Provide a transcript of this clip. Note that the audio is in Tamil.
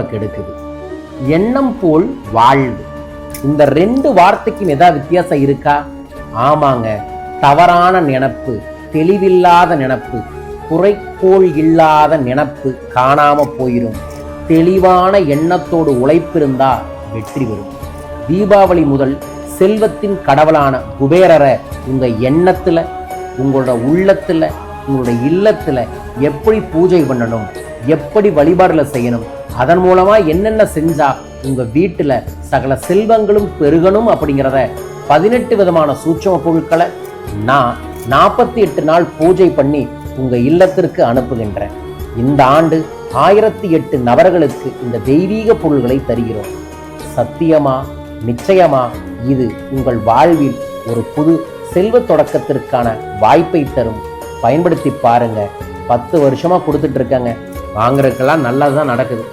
கெடுக்குது. எண்ணம் போல் வாழ்வு. இந்த ரெண்டு வார்த்தைக்கும் ஏதாவது வித்தியாசம் இருக்கா? ஆமாங்க. தவறான நினப்பு, தெளிவில்லாத நினப்பு, குறைக்கோள் இல்லாத நினப்பு காணாம போயிடும். தெளிவான எண்ணத்தோடு உழைப்பிருந்தா வெற்றி வரும். தீபாவளி முதல் செல்வத்தின் கடவுளான குபேரரை உங்க எண்ணத்துல, உங்களோட உள்ளத்துல, உங்களோட இல்லத்துல எப்படி பூஜை பண்ணணும், எப்படி வழிபாடுல செய்யணும், அதன் மூலமா என்னென்ன செஞ்சா உங்க வீட்டுல சகல செல்வங்களும் பெருகணும் அப்படிங்கிறத 18 விதமான சூட்சும பொருட்களை நான் 48 நாள் பூஜை பண்ணி உங்க இல்லத்திற்கு அனுப்புகின்றேன். இந்த ஆண்டு 1008 நபர்களுக்கு இந்த தெய்வீக பொருள்களை தருகிறோம். சத்தியமா, நிச்சயமா இது உங்கள் வாழ்வில் ஒரு புது செல்வ தொடக்கத்திற்கான வாய்ப்பை தரும். பயன்படுத்தி பாருங்க. 10 வருஷமா கொடுத்துட்டு இருக்காங்க. வாங்குறதுக்கெல்லாம் நல்லதுதான் நடக்குது.